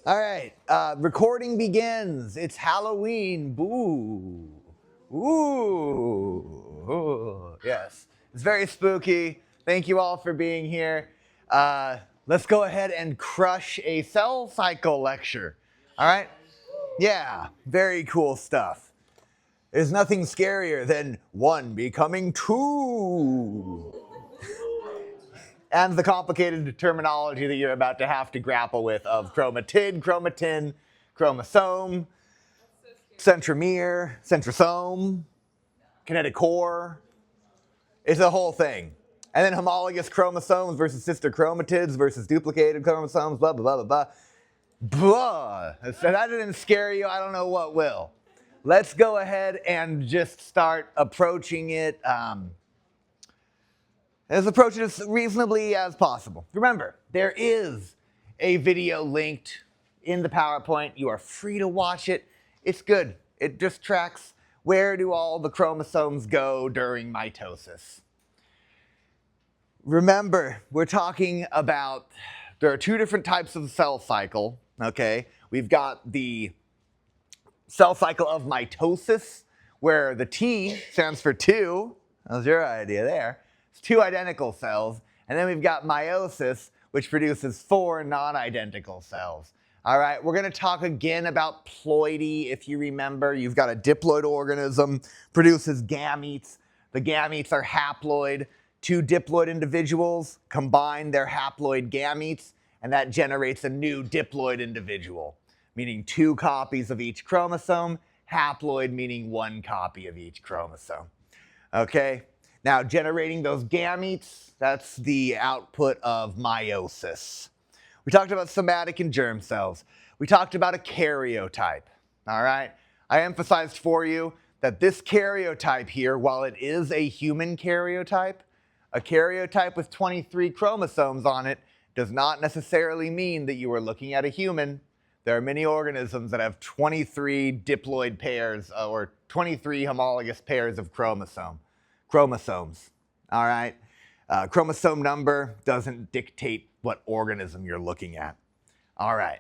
All right, recording begins. It's Halloween. Boo. Ooh. Yes, it's very spooky. Thank you all for being here. Let's go ahead and crush a cell cycle lecture. All right? Yeah, very cool stuff. There's nothing scarier than one becoming two. And the complicated terminology that you're about to have to grapple with of chromatid, chromatin, chromosome, centromere, centrosome, kinetic core. It's a whole thing. And then homologous chromosomes versus sister chromatids versus duplicated chromosomes, blah, blah, blah, blah, blah. Blah. If that didn't scare you, I don't know what will. Let's go ahead and just start approaching it as reasonably as possible. Remember, there is a video linked in the PowerPoint. You are free to watch it. It's good. It just tracks where do all the chromosomes go during mitosis. Remember, we're talking about, there are two different types of cell cycle, okay? We've got the cell cycle of mitosis, where the T stands for two. That was your idea there. It's two identical cells. And then we've got meiosis, which produces four non-identical cells. All right, we're going to talk again about ploidy. If you remember, you've got a diploid organism, produces gametes. The gametes are haploid. Two diploid individuals combine their haploid gametes, and that generates a new diploid individual, meaning two copies of each chromosome, haploid meaning one copy of each chromosome. Okay? Now, generating those gametes, that's the output of meiosis. We talked about somatic and germ cells. We talked about a karyotype, all right? I emphasized for you that this karyotype here, while it is a human karyotype, a karyotype with 23 chromosomes on it does not necessarily mean that you are looking at a human. There are many organisms that have 23 diploid pairs or 23 homologous pairs of chromosomes. All right? Chromosome number doesn't dictate what organism you're looking at. All right.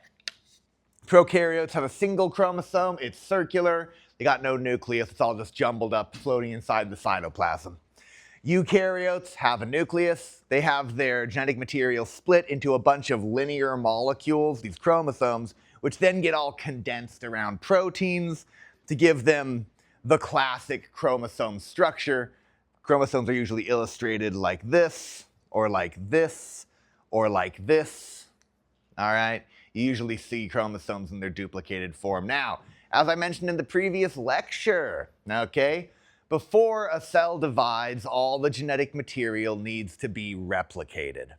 Prokaryotes have a single chromosome. It's circular. They got no nucleus. It's all just jumbled up, floating inside the cytoplasm. Eukaryotes have a nucleus. They have their genetic material split into a bunch of linear molecules, these chromosomes, which then get all condensed around proteins to give them the classic chromosome structure. Chromosomes are usually illustrated like this, or like this, or like this. All right? You usually see chromosomes in their duplicated form. Now, as I mentioned in the previous lecture, okay, before a cell divides, all the genetic material needs to be replicated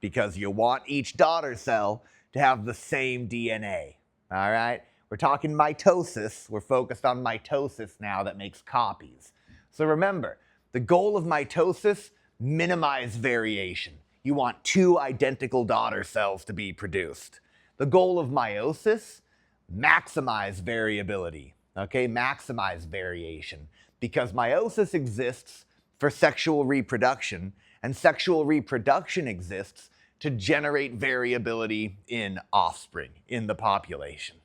because you want each daughter cell to have the same DNA. All right? We're talking mitosis. We're focused on mitosis now that makes copies. So remember, the goal of mitosis, minimize variation. You want two identical daughter cells to be produced. The goal of meiosis, maximize variability. Okay, maximize variation. Because meiosis exists for sexual reproduction, and sexual reproduction exists to generate variability in offspring, in the population.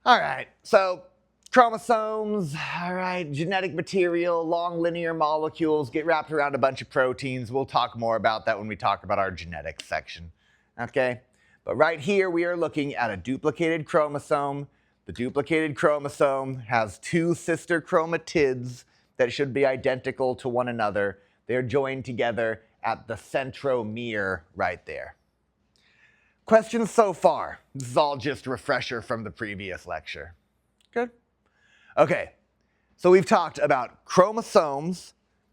All right, so chromosomes, all right, genetic material, long linear molecules get wrapped around a bunch of proteins. We'll talk more about that when we talk about our genetics section, okay? But right here, we are looking at a duplicated chromosome. The duplicated chromosome has two sister chromatids that should be identical to one another. They're joined together at the centromere right there. Questions so far? This is all just a refresher from the previous lecture. Good? Okay, so we've talked about chromosomes,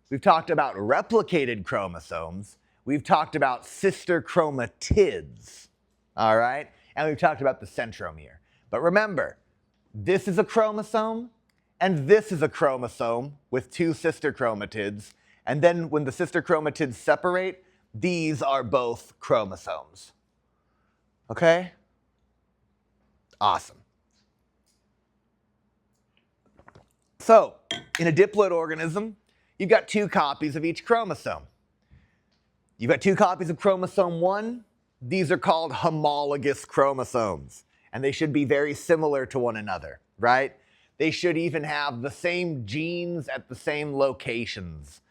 we've talked about replicated chromosomes, we've talked about sister chromatids, all right? And we've talked about the centromere. But remember, this is a chromosome, and this is a chromosome with two sister chromatids, and then when the sister chromatids separate, these are both chromosomes. Okay? Awesome. So, in a diploid organism, you've got two copies of each chromosome. You've got two copies of chromosome 1 these are called homologous chromosomes, and they should be very similar to one another, right? They should even have the same genes at the same locations.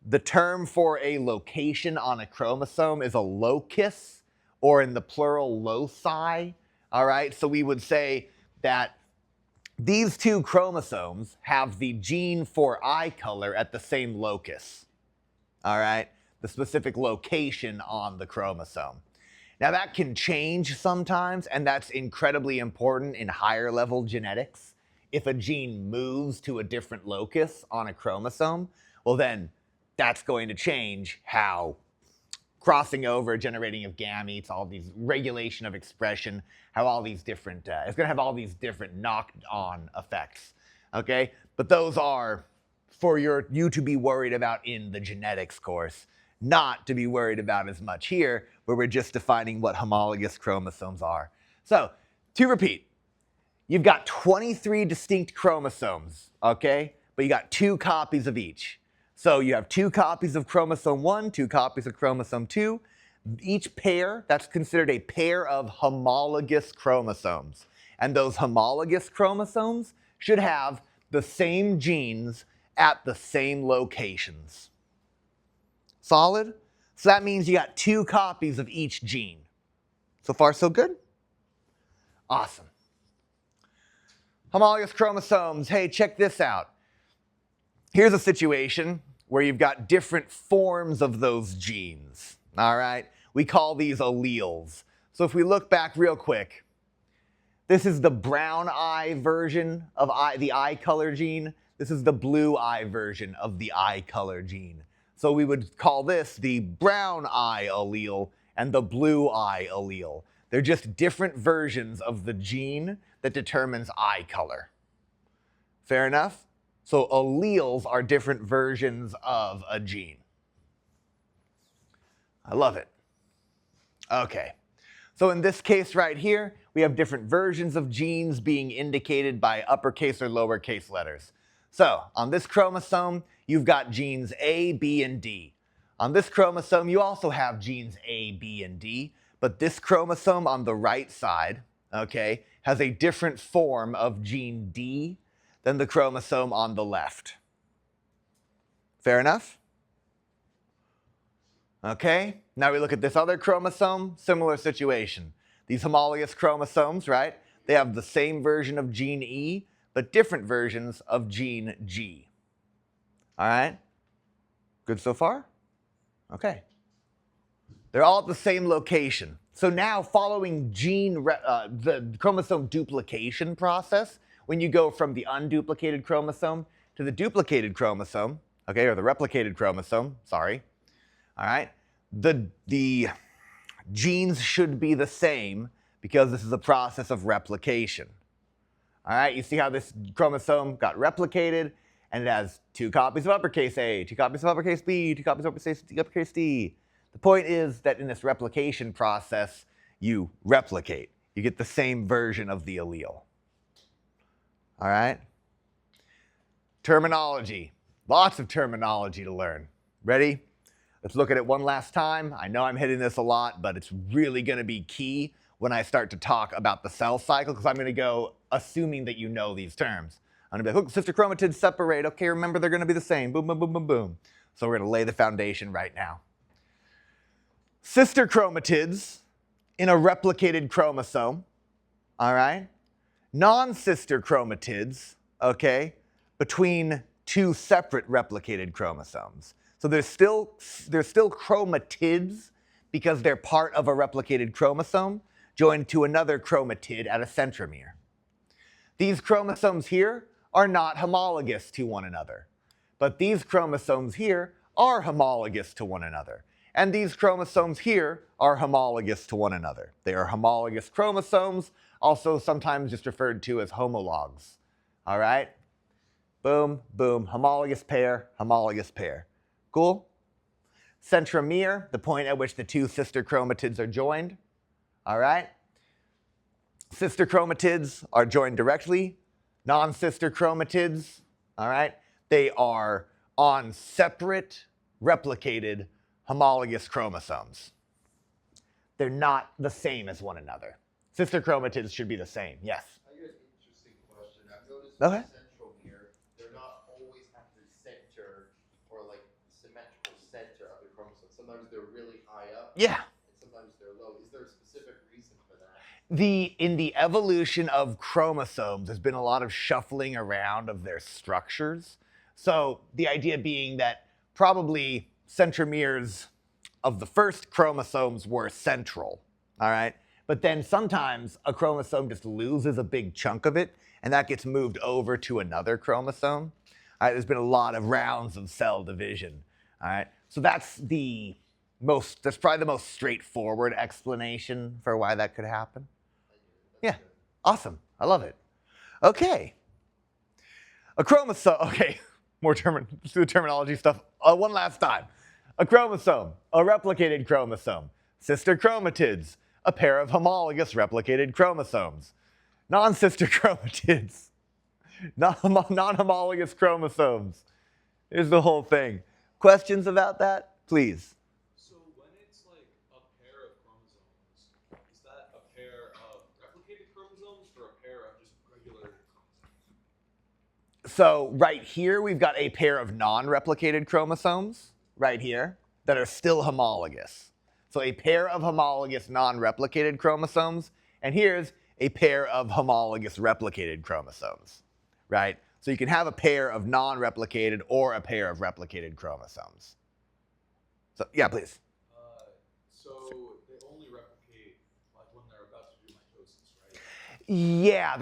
The term for a location on a chromosome is a locus, or in the plural, loci, all right? So we would say that these two chromosomes have the gene for eye color at the same locus, all right? The specific location on the chromosome. Now that can change sometimes, and that's incredibly important in higher level genetics. If a gene moves to a different locus on a chromosome, well then that's going to change how crossing over, generating of gametes, all these regulation of expression, how all these different, it's going to have all these different knocked-on effects, okay? But those are for you to be worried about in the genetics course, not to be worried about as much here, where we're just defining what homologous chromosomes are. So, to repeat, you've got 23 distinct chromosomes, okay? But you got 2 copies of each. So you have 2 copies of chromosome 1, 2 copies of chromosome 2. Each pair, that's considered a pair of homologous chromosomes. And those homologous chromosomes should have the same genes at the same locations. Solid? So that means you got 2 copies of each gene. So far, so good? Awesome. Homologous chromosomes, hey, check this out. Here's a situation where you've got different forms of those genes, all right? We call these alleles. So if we look back real quick, this is the brown eye version of the eye color gene. This is the blue eye version of the eye color gene. So we would call this the brown eye allele and the blue eye allele. They're just different versions of the gene that determines eye color. Fair enough? So alleles are different versions of a gene. I love it. Okay. So in this case right here, we have different versions of genes being indicated by uppercase or lowercase letters. So on this chromosome, you've got genes A, B, and D. On this chromosome, you also have genes A, B, and D, but this chromosome on the right side, okay, has a different form of gene D than the chromosome on the left. Fair enough? Okay, now we look at this other chromosome, similar situation. These homologous chromosomes, right? They have the same version of gene E, but different versions of gene G. All right? Good so far? Okay. They're all at the same location. So now following the chromosome duplication process, when you go from the unduplicated chromosome to the duplicated chromosome, okay, or the replicated chromosome, sorry, all right, the genes should be the same because this is a process of replication. All right, you see how this chromosome got replicated, and it has 2 copies of uppercase A, 2 copies of uppercase B, 2 copies of uppercase D. The point is that in this replication process, you replicate. You get the same version of the allele. All right? Terminology. Lots of terminology to learn. Ready? Let's look at it one last time. I know I'm hitting this a lot, but it's really going to be key when I start to talk about the cell cycle, because I'm going to go assuming that you know these terms. I'm going to be like, look, sister chromatids separate. Okay, remember they're going to be the same. Boom, boom, boom, boom, boom. So we're going to lay the foundation right now. Sister chromatids in a replicated chromosome, all right? Non-sister chromatids, okay, between 2 separate replicated chromosomes. So they're still chromatids because they're part of a replicated chromosome joined to another chromatid at a centromere. These chromosomes here are not homologous to one another, but these chromosomes here are homologous to one another. And these chromosomes here are homologous to one another. They are homologous chromosomes, also sometimes just referred to as homologs. All right? Boom, boom, homologous pair, homologous pair. Cool? Centromere, the point at which the 2 sister chromatids are joined. All right? Sister chromatids are joined directly. Non-sister chromatids, all right, they are on separate replicated homologous chromosomes. they're not the same as one another. Sister chromatids should be the same. Yes. I got an interesting question. I've noticed Okay. with centromere, they're not always at the center or like symmetrical center of the chromosome. Sometimes they're really high up. Yeah. And sometimes they're low. Is there a specific reason for that? In the evolution of chromosomes, there's been a lot of shuffling around of their structures. So the idea being that probably centromeres of the first chromosomes were central, all right? But then sometimes a chromosome just loses a big chunk of it, and that gets moved over to another chromosome. All right, there's been a lot of rounds of cell division, all right? So that's probably the most straightforward explanation for why that could happen. Yeah, awesome. I love it. Okay. A chromosome, okay, more terminology stuff. One last time. A chromosome, a replicated chromosome. Sister chromatids, a pair of homologous replicated chromosomes. Non-sister chromatids, non-homologous chromosomes. Here's the whole thing. Questions about that? Please. So when it's like a pair of chromosomes, is that a pair of replicated chromosomes or a pair of just regular chromosomes? So right here, we've got a pair of non-replicated chromosomes, right here, that are still homologous. So a pair of homologous non-replicated chromosomes, and here's a pair of homologous replicated chromosomes, right? So you can have a pair of non-replicated or a pair of replicated chromosomes. So yeah, please. So they only replicate like when they're about to do mitosis, right? Yeah,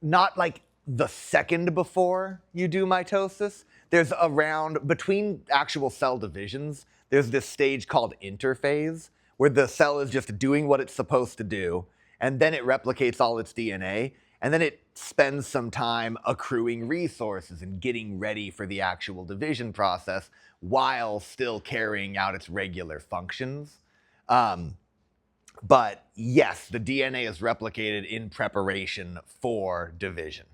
not like the second before you do mitosis. There's around, between actual cell divisions, there's this stage called interphase, where the cell is just doing what it's supposed to do, and then it replicates all its DNA, and then it spends some time accruing resources and getting ready for the actual division process while still carrying out its regular functions. But yes, the DNA is replicated in preparation for division.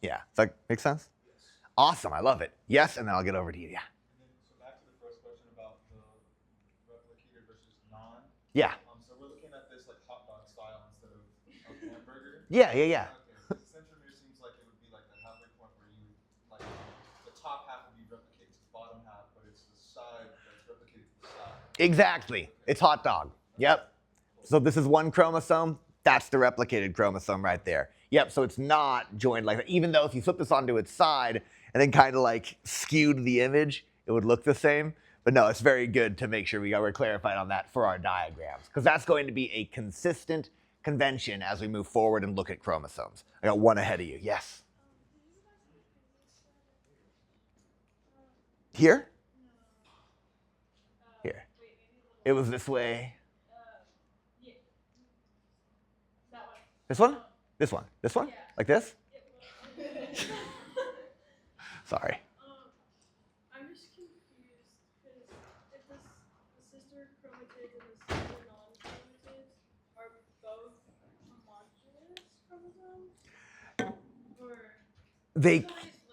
Yeah, does that make sense? Yes. Awesome, I love it. Yes, and then I'll get over to you. Yeah. And then, so back to the first question about the replicated versus non. Yeah. So we're looking at this like hot dog style instead of a hamburger. Yeah. Okay. The centromere seems like it would be like the halfway point where you like the top half would be replicated to the bottom half, but it's the side that's replicated to the side. Exactly. It's hot dog. Yep. So this is one chromosome. That's the replicated chromosome right there. Yep, so it's not joined like that. Even though if you flip this onto its side and then kind of like skewed the image, it would look the same. But no, it's very good to make sure we're clarified on that for our diagrams, because that's going to be a consistent convention as we move forward and look at chromosomes. I got one ahead of you. Yes? Here? Here. It was this way. This one? This one? This one? Yeah. Like this? Yep. Sorry. I'm just confused because if the sister chromatids and the sister non-chromatids are both homogeneous chromosomes, or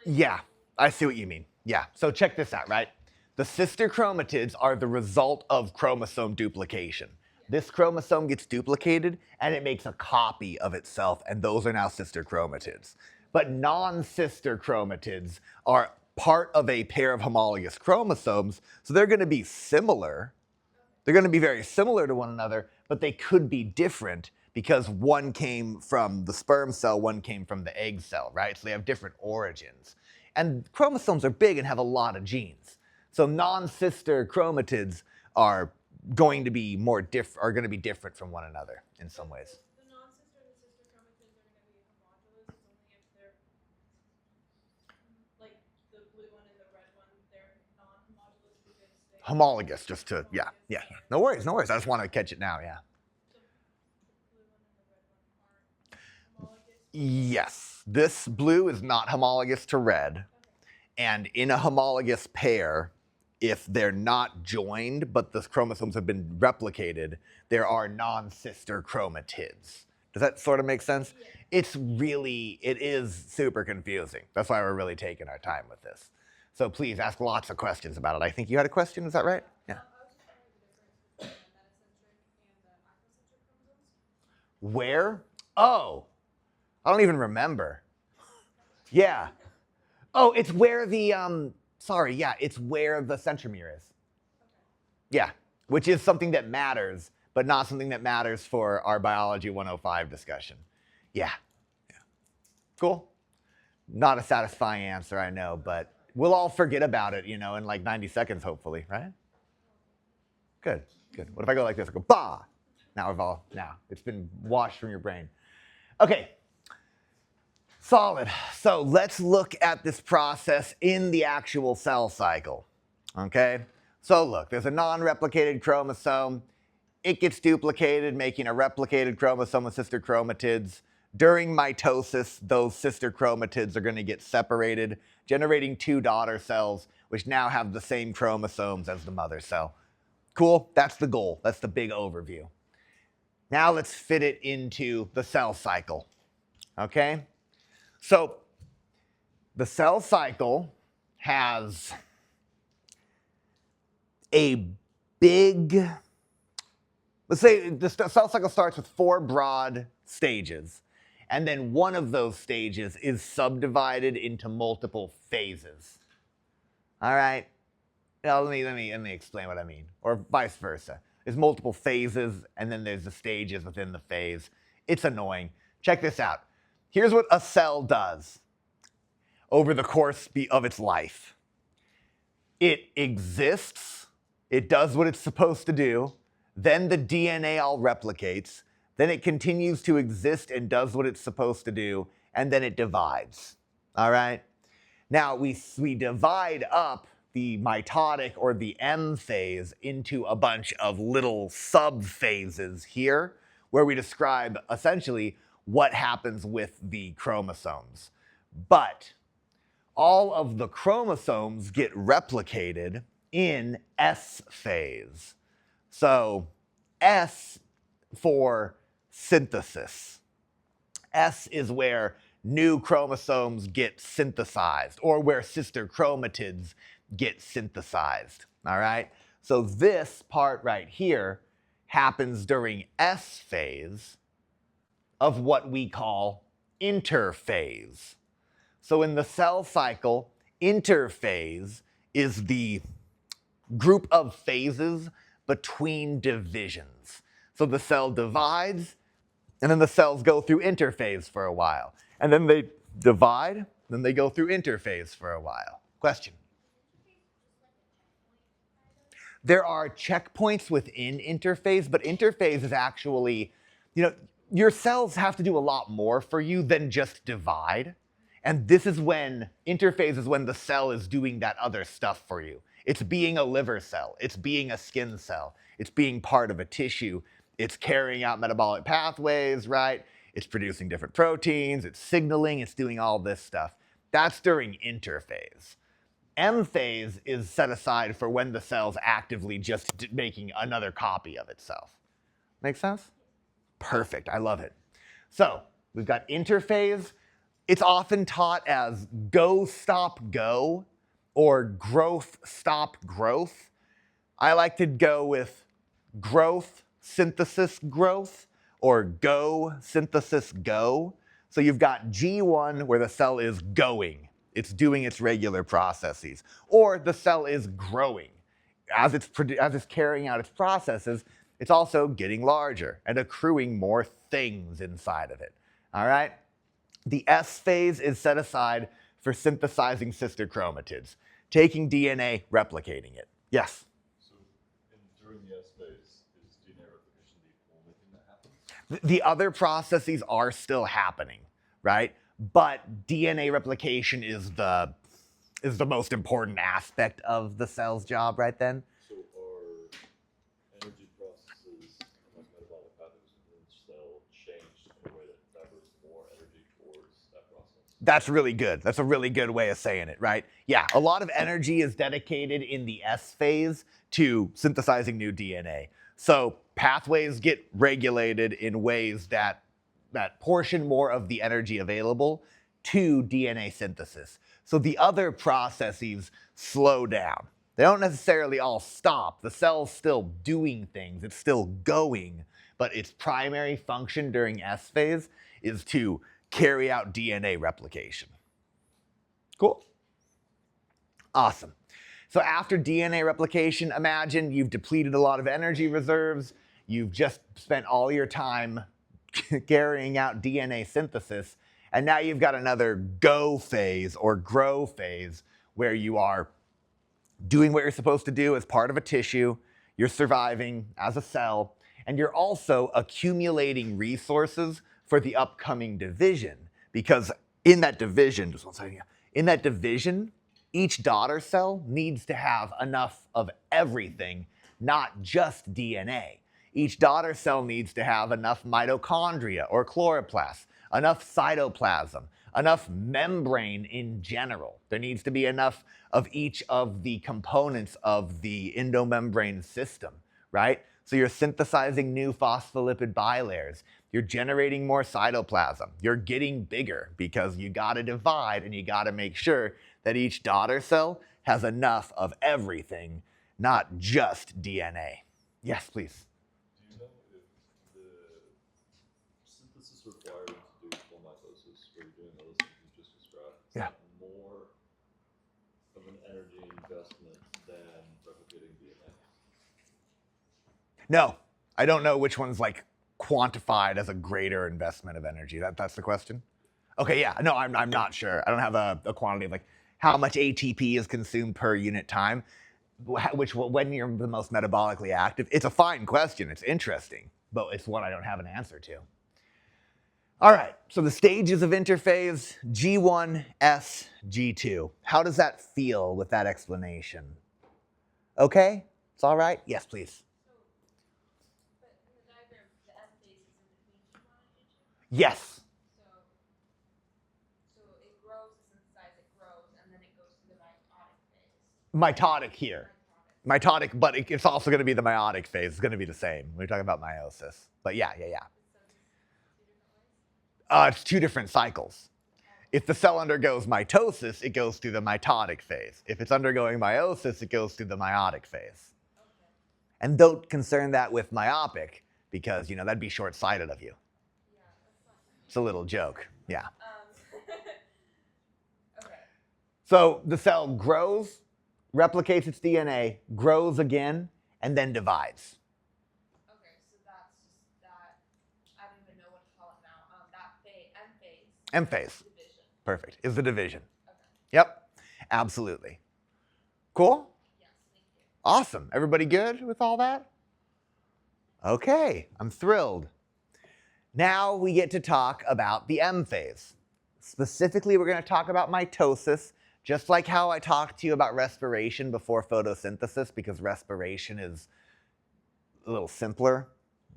Yeah, I see what you mean. Yeah, so check this out, right? The sister chromatids are the result of chromosome duplication. This chromosome gets duplicated and it makes a copy of itself, and those are now sister chromatids. But non-sister chromatids are part of a pair of homologous chromosomes, so they're going to be similar. They're going to be very similar to one another, but they could be different because one came from the sperm cell, one came from the egg cell, right? So they have different origins. And chromosomes are big and have a lot of genes. So non-sister chromatids are going to be different from one another in some ways. the non-sister and the sister chromatids are going to be homologous. It's only if they're like the blue one and the red one, they're non-homologous because they Homologous, just to, yeah. No worries. I just want to catch it now, yeah. the blue one and the red one aren't homologous. Yes, this blue is not homologous to red. And in a homologous pair, if they're not joined, but the chromosomes have been replicated, there are non-sister chromatids. Does that sort of make sense? Yeah. It is super confusing. That's why we're really taking our time with this. So please ask lots of questions about it. I think you had a question, is that right? Yeah. I was just wondering the difference between a metacentric Where? Oh, I don't even remember. Yeah. Oh, it's where the it's where the centromere is. Yeah, which is something that matters, but not something that matters for our biology 105 discussion. Yeah. Cool. Not a satisfying answer, I know, but we'll all forget about it, in like 90 seconds, hopefully, right? Good. What if I go like this? I go, bah! Now it's been washed from your brain. Okay. Solid. So let's look at this process in the actual cell cycle. Okay? So look, there's a non-replicated chromosome. It gets duplicated, making a replicated chromosome with sister chromatids. During mitosis, those sister chromatids are going to get separated, generating 2 daughter cells, which now have the same chromosomes as the mother cell. Cool? That's the goal. That's the big overview. Now let's fit it into the cell cycle. Okay? So the cell cycle has a big, let's say the cell cycle starts with 4 broad stages, and then one of those stages is subdivided into multiple phases. All right? Now, let me explain what I mean, or vice versa. There's multiple phases, and then there's the stages within the phase. It's annoying. Check this out. Here's what a cell does over the course of its life. It exists, it does what it's supposed to do, then the DNA all replicates, then it continues to exist and does what it's supposed to do, and then it divides. All right? Now, we divide up the mitotic or the M phase into a bunch of little sub-phases here, where we describe essentially what happens with the chromosomes. But all of the chromosomes get replicated in S phase. So S for synthesis. S is where new chromosomes get synthesized, or where sister chromatids get synthesized, all right? So this part right here happens during S phase of what we call interphase. So in the cell cycle, interphase is the group of phases between divisions. So the cell divides, and then the cells go through interphase for a while. And then they divide, then they go through interphase for a while. Question? There are checkpoints within interphase, but interphase is actually, your cells have to do a lot more for you than just divide. And this is when, interphase is when the cell is doing that other stuff for you. It's being a liver cell. It's being a skin cell. It's being part of a tissue. It's carrying out metabolic pathways, right? It's producing different proteins. It's signaling. It's doing all this stuff. That's during interphase. M phase is set aside for when the cell's actively just making another copy of itself. Make sense? Perfect. I love it. So we've got interphase. It's often taught as go, stop, go, or growth, stop, growth. I like to go with growth, synthesis, growth, or go, synthesis, go. So you've got G1 where the cell is going. It's doing its regular processes. Or the cell is growing. As it's carrying out its processes, it's also getting larger and accruing more things inside of it. All right? The S phase is set aside for synthesizing sister chromatids, taking DNA, replicating it. Yes? So during the S phase, is DNA replication the only thing that happens? The other processes are still happening, right? But DNA replication is the most important aspect of the cell's job right then. So are energy processes like metabolic pathways within the cell changed in a way that diverts more energy towards that process? That's really good. That's a really good way of saying it, right? Yeah, a lot of energy is dedicated in the S phase to synthesizing new DNA. So pathways get regulated in ways that portion more of the energy available to DNA synthesis. So the other processes slow down. They don't necessarily all stop. The cell's still doing things. It's still going, but its primary function during S phase is to carry out DNA replication. Cool? Awesome. So after DNA replication, imagine you've depleted a lot of energy reserves, you've just spent all your time carrying out DNA synthesis, and now you've got another go phase or grow phase where you are doing what you're supposed to do as part of a tissue, you're surviving as a cell, and you're also accumulating resources for the upcoming division. Because in that division, just one second, in that division, each daughter cell needs to have enough of everything, not just DNA. Each daughter cell needs to have enough mitochondria or chloroplasts, enough cytoplasm, enough membrane in general. There needs to be enough of each of the components of the endomembrane system, right? So you're synthesizing new phospholipid bilayers. You're generating more cytoplasm. You're getting bigger because you gotta divide and you gotta make sure that each daughter cell has enough of everything, not just DNA. Yes, please. Do you know if the synthesis required to do full mitosis, where you're doing all those things you just described, is Yeah. that more of an energy investment than replicating DNA? No, I don't know which one's like quantified as a greater investment of energy. That's the question? Okay, yeah, no, I'm not sure. I don't have a quantity of like how much ATP is consumed per unit time, which when you're the most metabolically active. It's a fine question, it's interesting, but it's one I don't have an answer to. All right, so the stages of interphase, G1, S, G2. How does that feel with that explanation? Okay, it's all right? Yes, please. But in the diagram, the M phase is in between G1 and G2. Yes. So it grows, it synthesizes, it grows, and then it goes to the mitotic phase. Mitotic here. Mitotic, but it's also going to be the meiotic phase. It's going to be the same. We're talking about meiosis. But yeah. It's two different cycles. If the cell undergoes mitosis, it goes through the mitotic phase. If it's undergoing meiosis, it goes through the meiotic phase. Okay. And don't concern that with myopic, because, that'd be short-sighted of you. Yeah, that's not. It's a little joke, yeah. Okay. So the cell grows, replicates its DNA, grows again, and then divides. Okay, so that's just that. I don't even know what to call it now. That phase, M phase. M phase. Division. Perfect. Is the division. Okay. Yep. Absolutely. Cool? Yes, thank you. Awesome. Everybody good with all that? Okay, I'm thrilled. Now we get to talk about the M phase. Specifically, we're going to talk about mitosis, just like how I talked to you about respiration before photosynthesis, because respiration is a little simpler,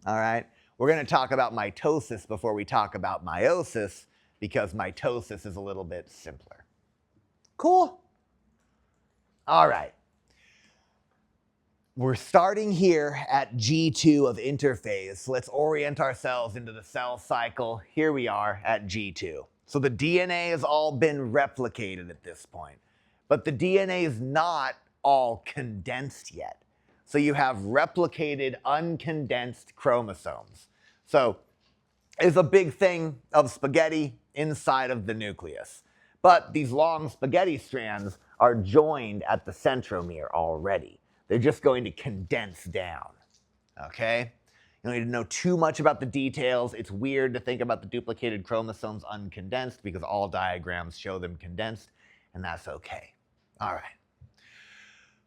all right? We're going to talk about mitosis before we talk about meiosis, because mitosis is a little bit simpler. Cool? All right. We're starting here at G2 of interphase. So let's orient ourselves into the cell cycle. Here we are at G2. So the DNA has all been replicated at this point, but the DNA is not all condensed yet. So you have replicated uncondensed chromosomes. So it's a big thing of spaghetti inside of the nucleus. But these long spaghetti strands are joined at the centromere already. They're just going to condense down, okay? You don't need to know too much about the details. It's weird to think about the duplicated chromosomes uncondensed because all diagrams show them condensed, and that's okay. All right.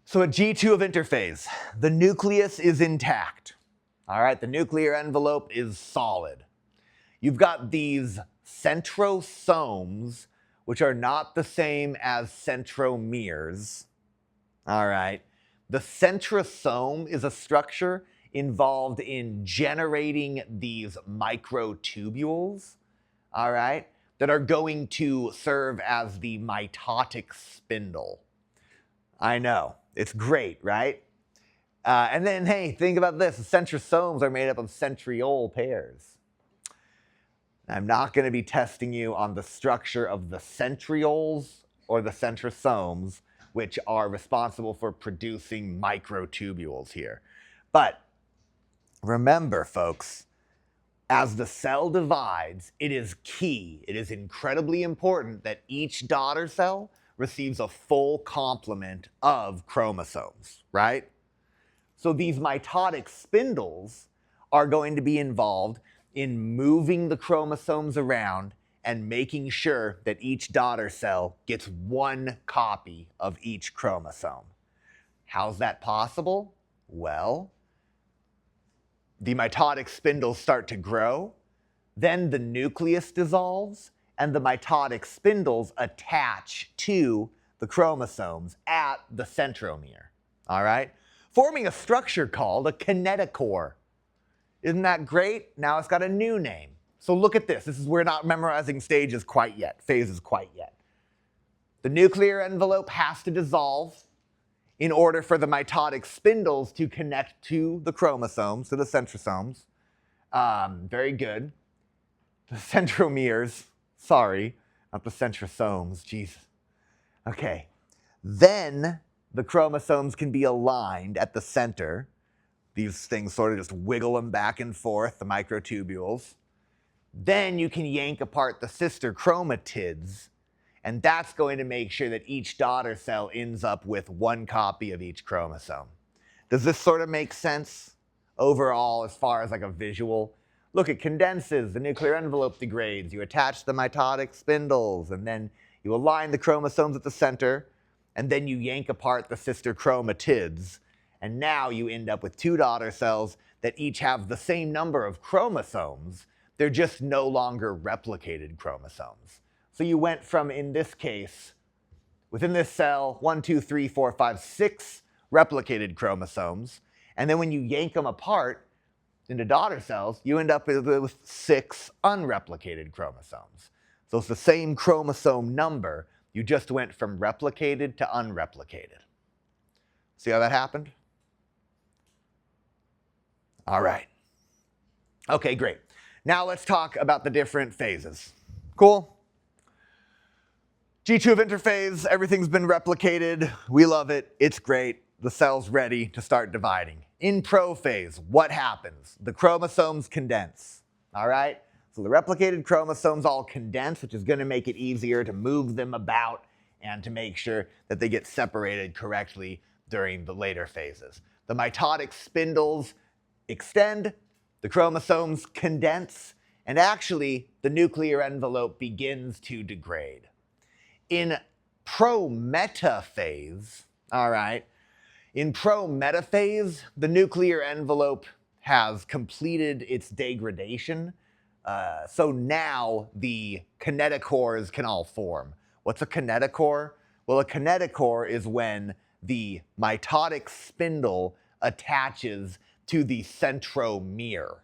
So at G2 of interphase, the nucleus is intact. All right, the nuclear envelope is solid. You've got these centrosomes, which are not the same as centromeres. All right. The centrosome is a structure involved in generating these microtubules, all right, that are going to serve as the mitotic spindle. I know, it's great, right? And then, hey, think about this. The centrosomes are made up of centriole pairs. I'm not going to be testing you on the structure of the centrioles or the centrosomes, which are responsible for producing microtubules here. But remember, folks, as the cell divides, it is key, it is incredibly important that each daughter cell receives a full complement of chromosomes, right? So these mitotic spindles are going to be involved in moving the chromosomes around and making sure that each daughter cell gets one copy of each chromosome. How's that possible? Well, the mitotic spindles start to grow, then the nucleus dissolves, and the mitotic spindles attach to the chromosomes at the centromere, all right? Forming a structure called a kinetochore. Isn't that great? Now it's got a new name. So look at this. We're not memorizing stages quite yet, phases quite yet. The nuclear envelope has to dissolve in order for the mitotic spindles to connect to the chromosomes, to the centrosomes. Very good. The centromeres, sorry, not the centrosomes, jeez. Okay. Then the chromosomes can be aligned at the center. These things sort of just wiggle them back and forth, the microtubules. Then you can yank apart the sister chromatids, and that's going to make sure that each daughter cell ends up with one copy of each chromosome. Does this sort of make sense overall as far as like a visual? Look, it condenses, the nuclear envelope degrades, you attach the mitotic spindles, and then you align the chromosomes at the center, and then you yank apart the sister chromatids, and now you end up with two daughter cells that each have the same number of chromosomes. They're just no longer replicated chromosomes. So you went from, in this case, within this cell, 1, 2, 3, 4, 5, 6 replicated chromosomes, and then when you yank them apart into daughter cells, you end up with 6 unreplicated chromosomes. So it's the same chromosome number, you just went from replicated to unreplicated. See how that happened? All right. Okay, great. Now let's talk about the different phases. Cool? G2 of interphase, everything's been replicated. We love it. It's great. The cell's ready to start dividing. In prophase, what happens? The chromosomes condense. All right? So the replicated chromosomes all condense, which is going to make it easier to move them about and to make sure that they get separated correctly during the later phases. The mitotic spindles extend, the chromosomes condense, and actually the nuclear envelope begins to degrade. In pro-metaphase, all right, in pro-metaphase, the nuclear envelope has completed its degradation. So now the kinetochores can all form. What's a kinetochore? Well, a kinetochore is when the mitotic spindle attaches to the centromere.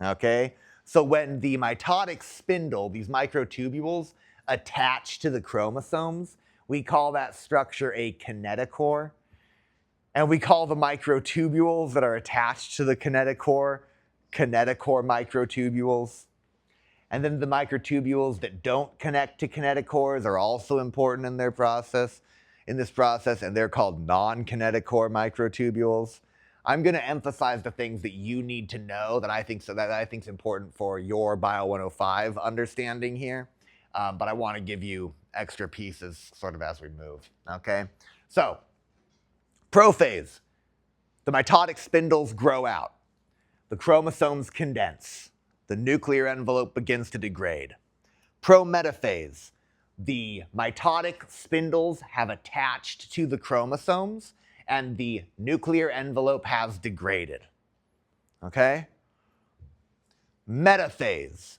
Okay? So when the mitotic spindle, these microtubules, attach to the chromosomes, we call that structure a kinetochore. And we call the microtubules that are attached to the kinetochore microtubules. And then the microtubules that don't connect to kinetochores are also important in this process, and they're called non-kinetochore microtubules. I'm going to emphasize the things that you need to know that I think is important for your Bio 105 understanding here. But I want to give you extra pieces sort of as we move. Okay? So, prophase. The mitotic spindles grow out. The chromosomes condense. The nuclear envelope begins to degrade. Prometaphase. The mitotic spindles have attached to the chromosomes, and the nuclear envelope has degraded. Okay? Metaphase.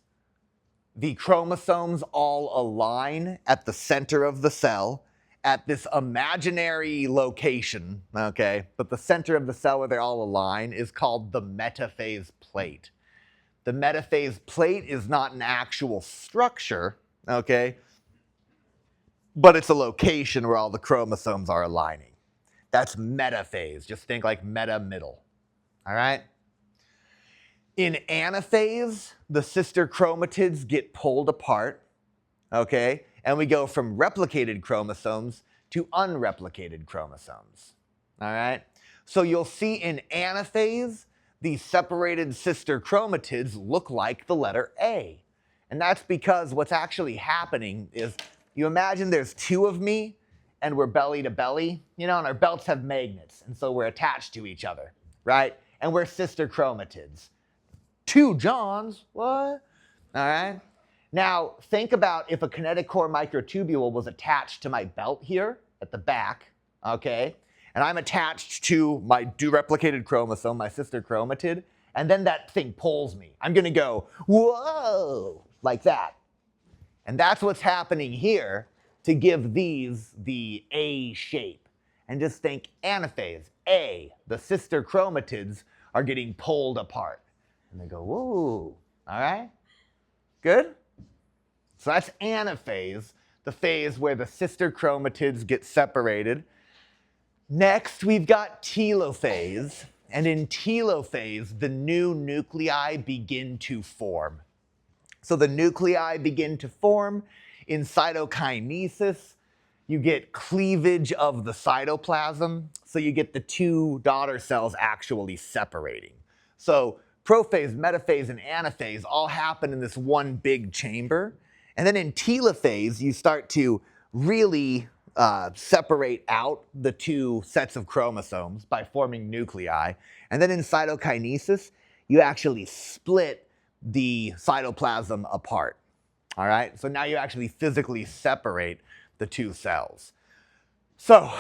The chromosomes all align at the center of the cell at this imaginary location, okay? But the center of the cell where they all align is called the metaphase plate. The metaphase plate is not an actual structure, okay? But it's a location where all the chromosomes are aligning. That's metaphase. Just think like meta middle, all right? In anaphase, the sister chromatids get pulled apart, okay? And we go from replicated chromosomes to unreplicated chromosomes, all right? So you'll see in anaphase, these separated sister chromatids look like the letter A. And that's because what's actually happening is, you imagine there's two of me, and we're belly to belly, and our belts have magnets, and so we're attached to each other, right? And we're sister chromatids. Two Johns, what? All right? Now, think about if a kinetic core microtubule was attached to my belt here at the back, okay? And I'm attached to my replicated chromosome, my sister chromatid, and then that thing pulls me. I'm gonna go, whoa, like that. And that's what's happening here to give these the A shape. And just think anaphase, A, the sister chromatids are getting pulled apart. And they go, whoa, all right? Good? So that's anaphase, the phase where the sister chromatids get separated. Next, we've got telophase. And in telophase, the new nuclei begin to form. So the nuclei begin to form in cytokinesis. You get cleavage of the cytoplasm. So you get the two daughter cells actually separating. So prophase, metaphase, and anaphase all happen in this one big chamber. And then in telophase, you start to really separate out the two sets of chromosomes by forming nuclei. And then in cytokinesis, you actually split the cytoplasm apart. All right? So now you actually physically separate the two cells. So,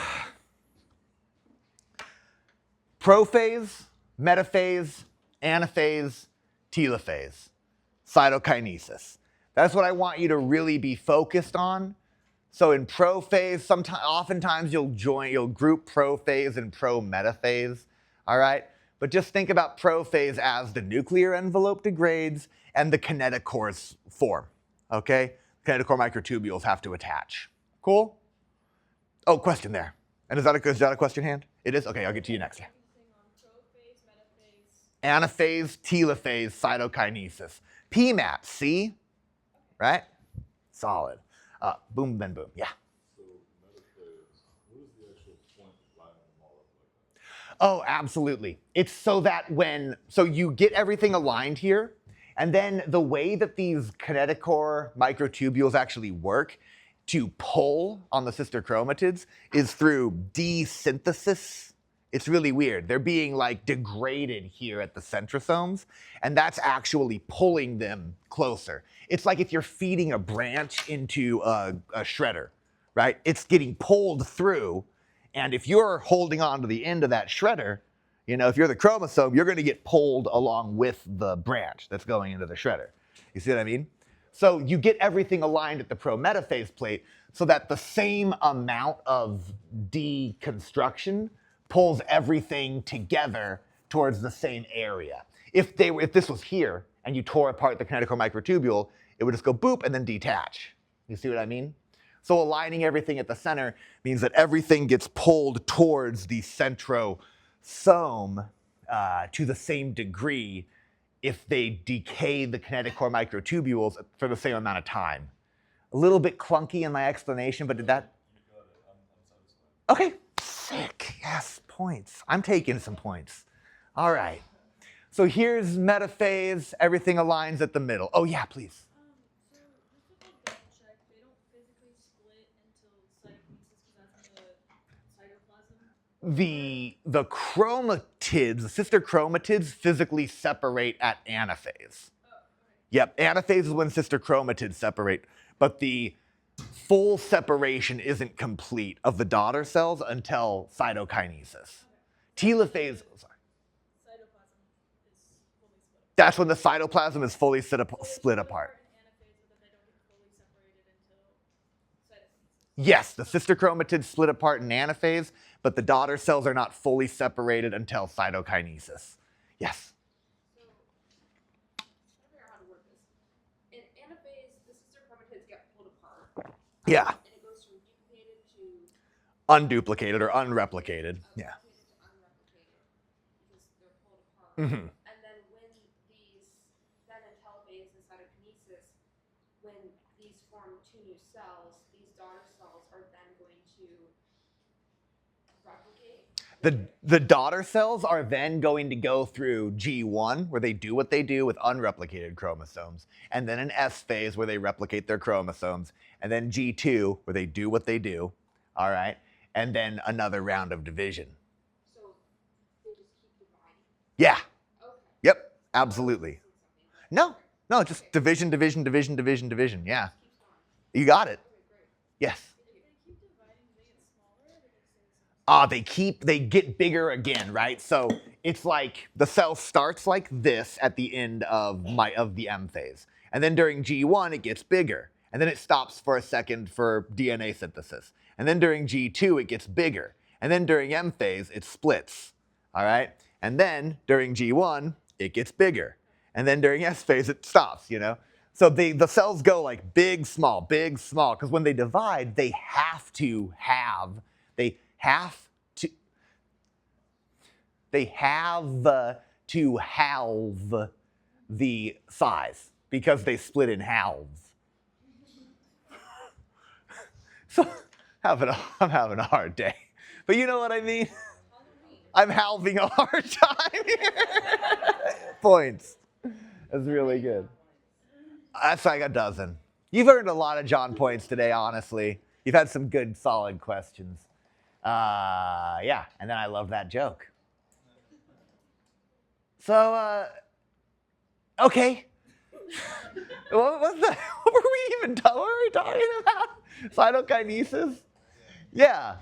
prophase, metaphase, anaphase, telophase, cytokinesis. That's what I want you to really be focused on. So in prophase, oftentimes you'll group prophase and prometaphase, all right? But just think about prophase as the nuclear envelope degrades and the kinetochores form, okay? Kinetochore microtubules have to attach. Cool? Oh, question there. And is that a question hand? It is? Okay, I'll get to you next. Anaphase, telophase, cytokinesis. PMAT, see? Right? Solid. Boom, then boom. Yeah. So metaphase, what is the actual point of lining them all up like that? Oh, absolutely. It's so that so you get everything aligned here, and then the way that these kinetochore microtubules actually work to pull on the sister chromatids is through desynthesis. It's really weird. They're being like degraded here at the centrosomes, and that's actually pulling them closer. It's like if you're feeding a branch into a shredder, right? It's getting pulled through, and if you're holding on to the end of that shredder, if you're the chromosome, you're going to get pulled along with the branch that's going into the shredder. You see what I mean? So you get everything aligned at the prometaphase plate so that the same amount of deconstruction pulls everything together towards the same area. If this was here and you tore apart the kinetochore microtubule, it would just go boop and then detach. You see what I mean? So aligning everything at the center means that everything gets pulled towards the centrosome to the same degree if they decay the kinetochore microtubules for the same amount of time. A little bit clunky in my explanation, but did that? You got it. I'm satisfied. Okay, sick. Yes, points. I'm taking some points. All right. So here's metaphase. Everything aligns at the middle. Oh, yeah, please. So just a double check, they don't physically split until cytokinesis because that's in the cytoplasm? The chromatids, the sister chromatids, physically separate at anaphase. Oh, okay. Yep, anaphase is when sister chromatids separate, but the full separation isn't complete of the daughter cells until cytokinesis. Telophase, sorry. Cytoplasm is fully split. That's when the cytoplasm is fully split apart. Yes, the sister chromatids split apart in anaphase, but the daughter cells are not fully separated until cytokinesis. Yes? So, I'm trying to figure out how to word this. In anaphase, the sister chromatids get pulled apart. Yeah. And it goes from duplicated to Unduplicated or unreplicated. Yeah. duplicated to unreplicated because they're pulled apart. Mm-hmm. And then then in telophase and cytokinesis, when these form two new cells, these daughter cells are then going to replicate. The daughter cells are then going to go through G1, where they do what they do with unreplicated chromosomes, and then an S phase where they replicate their chromosomes, and then G2, where they do what they do, all right, and then another round of division. So they just keep dividing. Yeah. Okay. Yep. Absolutely. No, just division, division, division, division, division. Yeah. Keeps going. You got it. Okay, great. Yes. If they keep dividing, do they get smaller or do they stay the same? They get bigger again, right? So it's like the cell starts like this at the end of the M phase. And then during G1, it gets bigger. And then it stops for a second for DNA synthesis. And then during G2, it gets bigger. And then during M phase, it splits, all right? And then during G1, it gets bigger. And then during S phase, it stops, you know? So the cells go like big, small, because when they divide, they have to have the size because they split in halves. So I'm having a hard day. But you know what I mean? I'm having a hard time here. Points. That's really good. That's like a dozen. You've earned a lot of John points today, honestly. You've had some good, solid questions. Yeah, and then I love that joke. So, okay. What were we talking about? Cytokinesis? Yeah.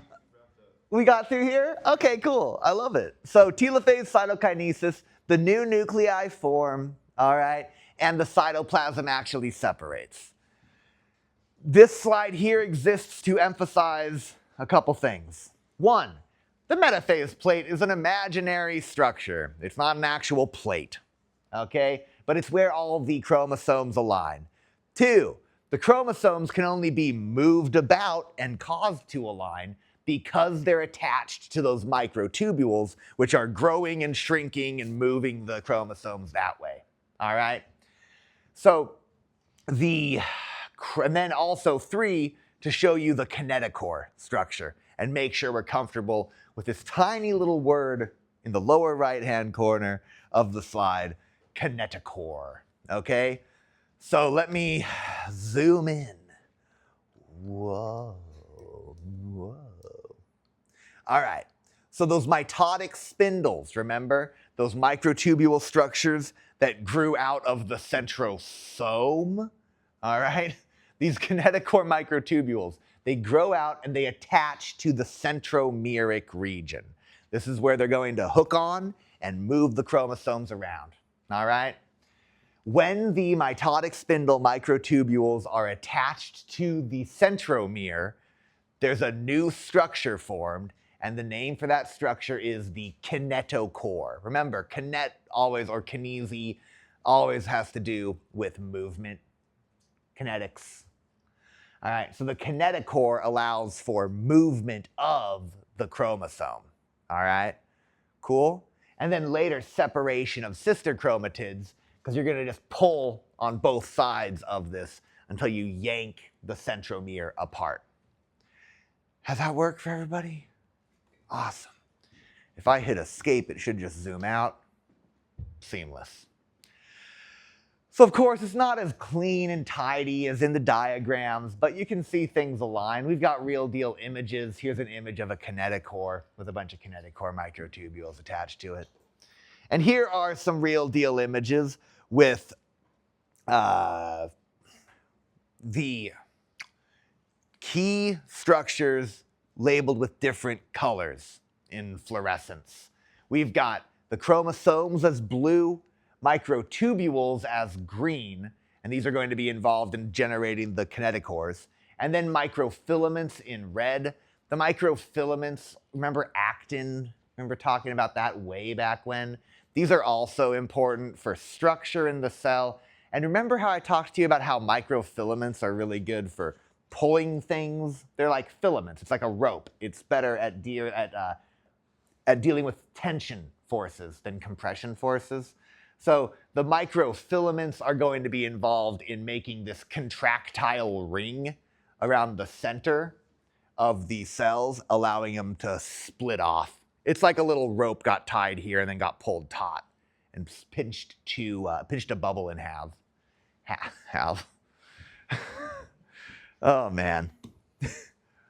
We got through here? Okay, cool. I love it. So telophase cytokinesis, the new nuclei form, all right, and the cytoplasm actually separates. This slide here exists to emphasize a couple things. One, the metaphase plate is an imaginary structure. It's not an actual plate, okay? But it's where all the chromosomes align. Two, the chromosomes can only be moved about and caused to align because they're attached to those microtubules, which are growing and shrinking and moving the chromosomes that way, all right? So and then also three, to show you the kinetochore structure and make sure we're comfortable with this tiny little word in the lower right-hand corner of the slide, kinetochore, okay? So let me zoom in. Whoa. All right, so those mitotic spindles, remember? Those microtubule structures that grew out of the centrosome, all right? These kinetochore microtubules, they grow out and they attach to the centromeric region. This is where they're going to hook on and move the chromosomes around, all right? When the mitotic spindle microtubules are attached to the centromere, there's a new structure formed, and the name for that structure is the kinetochore. Remember, kinet always, or kinesi, always has to do with movement, kinetics. All right, so the kinetochore allows for movement of the chromosome. All right, cool? And then later separation of sister chromatids, because you're gonna just pull on both sides of this until you yank the centromere apart. Has that worked for everybody? Awesome. If I hit escape, it should just zoom out. Seamless. So of course, it's not as clean and tidy as in the diagrams, but you can see things align. We've got real deal images. Here's an image of a kinetochore with a bunch of kinetochore microtubules attached to it. And here are some real deal images with the key structures labeled with different colors in fluorescence. We've got the chromosomes as blue, microtubules as green, and these are going to be involved in generating the kinetochores, and then microfilaments in red. The microfilaments, remember actin? Remember talking about that way back when? These are also important for structure in the cell. And remember how I talked to you about how microfilaments are really good for pulling things? They're like filaments. It's like a rope. It's better at dealing with tension forces than compression forces. So the microfilaments are going to be involved in making this contractile ring around the center of the cells, allowing them to split off It's like a little rope got tied here and then got pulled taut and pinched a bubble in half. Half. Oh man.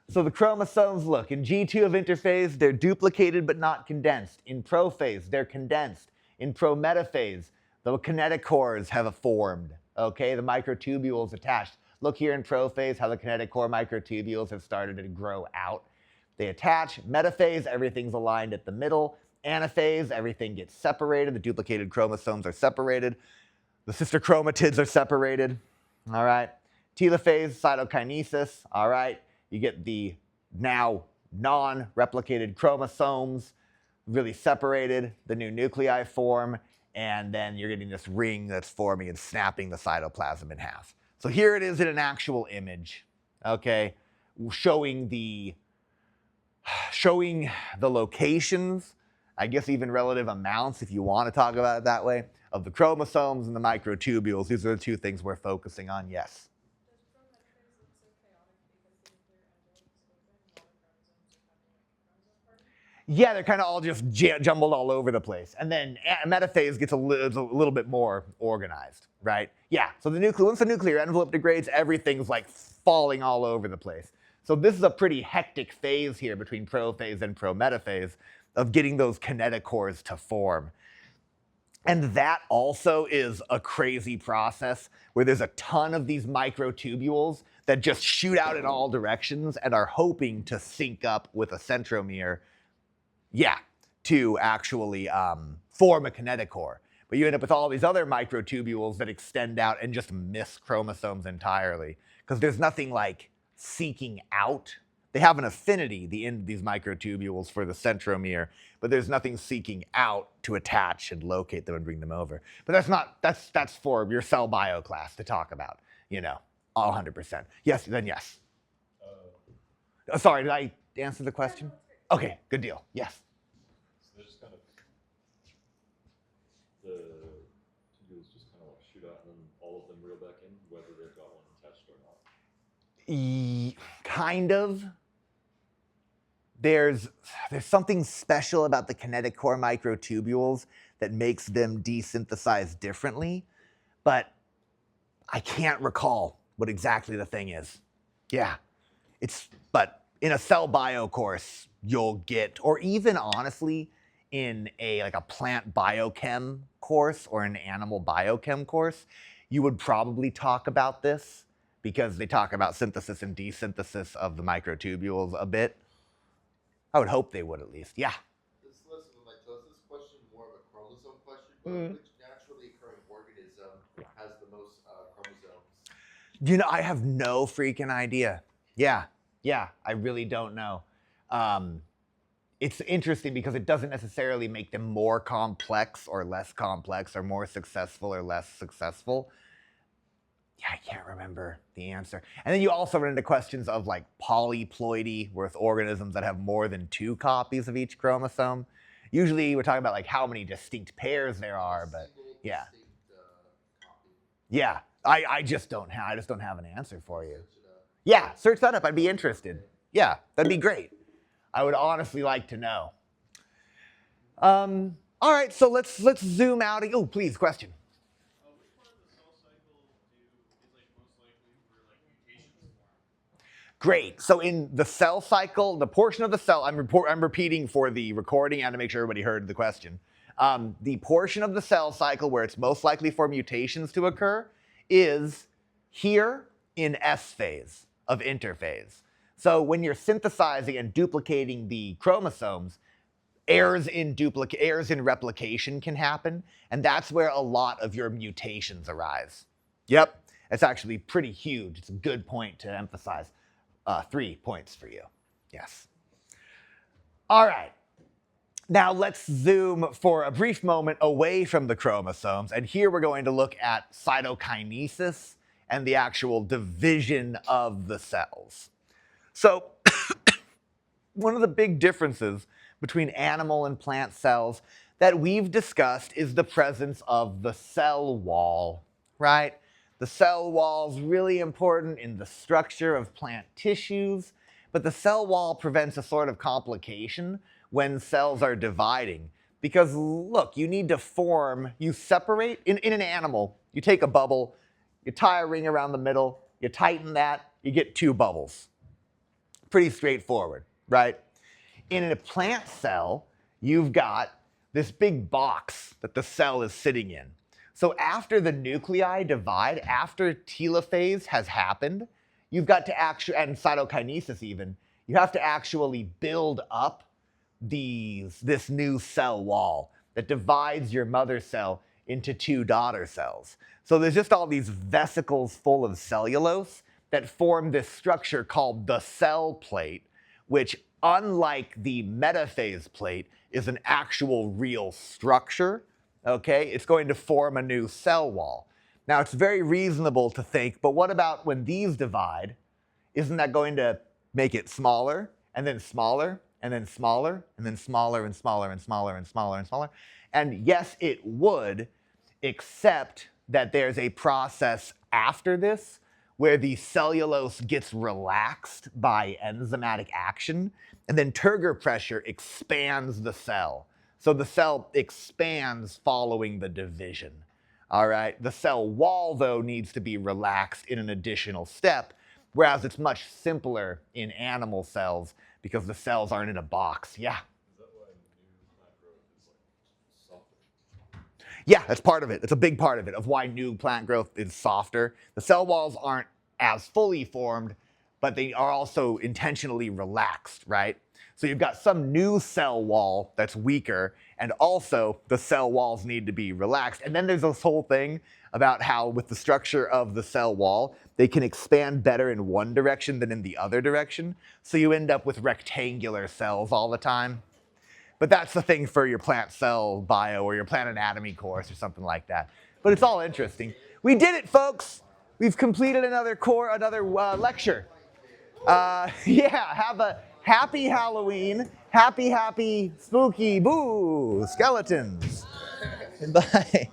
So the chromosomes, look, in G2 of interphase, they're duplicated but not condensed. In prophase, they're condensed. In prometaphase, the kinetochores have formed, okay? The microtubules attached. Look here in prophase how the kinetochore microtubules have started to grow out. They attach. Metaphase, everything's aligned at the middle. Anaphase, everything gets separated. The duplicated chromosomes are separated. The sister chromatids are separated, all right? Telophase, cytokinesis, all right? You get the now non-replicated chromosomes really separated, the new nuclei form, and then you're getting this ring that's forming and snapping the cytoplasm in half. So here it is in an actual image, okay, showing the locations, I guess even relative amounts, if you want to talk about it that way, of the chromosomes and the microtubules. These are the two things we're focusing on, yes. Does prometaphase look so chaotic because the nuclear envelope is open while the chromosomes are having like a chromosome party? Yeah, they're kind of all just jumbled all over the place. And then metaphase gets a little bit more organized, right? Yeah, so once the nuclear envelope degrades, everything's like falling all over the place. So this is a pretty hectic phase here between prophase and prometaphase of getting those kinetochores to form. And that also is a crazy process where there's a ton of these microtubules that just shoot out in all directions and are hoping to sync up with a centromere, to actually form a kinetochore. But you end up with all these other microtubules that extend out and just miss chromosomes entirely because there's nothing like seeking out. They have an affinity, the end of these microtubules, for the centromere, but there's nothing seeking out to attach and locate them and bring them over. But that's for your cell bio class to talk about, 100%. Yes, then yes. Sorry, did I answer the question? Okay, good deal, yes. So they just kind of, the tubules just kind of like shoot out and then all of them reel back in, whether they've got one attached or not. Kind of. There's something special about the kinetochore microtubules that makes them desynthesize differently, but I can't recall what exactly the thing is. Yeah, but in a cell bio course, you'll get, or even honestly, in a plant biochem course or an animal biochem course, you would probably talk about this because they talk about synthesis and desynthesis of the microtubules a bit. I would hope they would at least, yeah. This is less of a mitosis question, more of a chromosome question, but which naturally occurring organism has the most chromosomes? I have no freaking idea. Yeah, I really don't know. It's interesting because it doesn't necessarily make them more complex or less complex or more successful or less successful. Yeah, I can't remember the answer. And then you also run into questions of like polyploidy, with organisms that have more than 2 copies of each chromosome. Usually we're talking about like how many distinct pairs there are, but yeah. Yeah, I just don't have an answer for you. Yeah, search that up. I'd be interested. Yeah, that'd be great. I would honestly like to know. All right, so let's zoom out. Oh, please, question. Which part of the cell cycle is like most likely for like mutations to form? Great. So in the cell cycle, the portion of the cell, I'm repeating for the recording and to make sure everybody heard the question. The portion of the cell cycle where it's most likely for mutations to occur is here in S phase of interphase. So when you're synthesizing and duplicating the chromosomes, errors in replication can happen, and that's where a lot of your mutations arise. Yep, it's actually pretty huge. It's a good point to emphasize. 3 points for you. Yes. All right. Now let's zoom for a brief moment away from the chromosomes, and here we're going to look at cytokinesis and the actual division of the cells. So one of the big differences between animal and plant cells that we've discussed is the presence of the cell wall, right? The cell wall is really important in the structure of plant tissues, but the cell wall prevents a sort of complication when cells are dividing. Because look, you need to form, you separate, in an animal, you take a bubble, you tie a ring around the middle, you tighten that, you get 2 bubbles. Pretty straightforward, right? In a plant cell, you've got this big box that the cell is sitting in. So after the nuclei divide, after telophase has happened, you've got to actually, and cytokinesis even, you have to actually build up this new cell wall that divides your mother cell into 2 daughter cells. So there's just all these vesicles full of cellulose that form this structure called the cell plate, which, unlike the metaphase plate, is an actual real structure, okay? It's going to form a new cell wall. Now, it's very reasonable to think, but what about when these divide? Isn't that going to make it smaller, and then smaller, and then smaller, and then smaller, and smaller, and smaller, and smaller, and smaller? And yes, it would, except that there's a process after this where the cellulose gets relaxed by enzymatic action, and then turgor pressure expands the cell. So the cell expands following the division. All right? The cell wall, though, needs to be relaxed in an additional step, whereas it's much simpler in animal cells because the cells aren't in a box. Yeah? Is that why new plant growth is like softer? Yeah, that's part of it. It's a big part of it, of why new plant growth is softer. The cell walls aren't as fully formed, but they are also intentionally relaxed, right? So you've got some new cell wall that's weaker, and also the cell walls need to be relaxed. And then there's this whole thing about how with the structure of the cell wall, they can expand better in one direction than in the other direction. So you end up with rectangular cells all the time. But that's the thing for your plant cell bio or your plant anatomy course or something like that. But it's all interesting. We did it, folks. We've completed another lecture. Yeah, have a happy Halloween. Happy, spooky, boo, skeletons. Bye.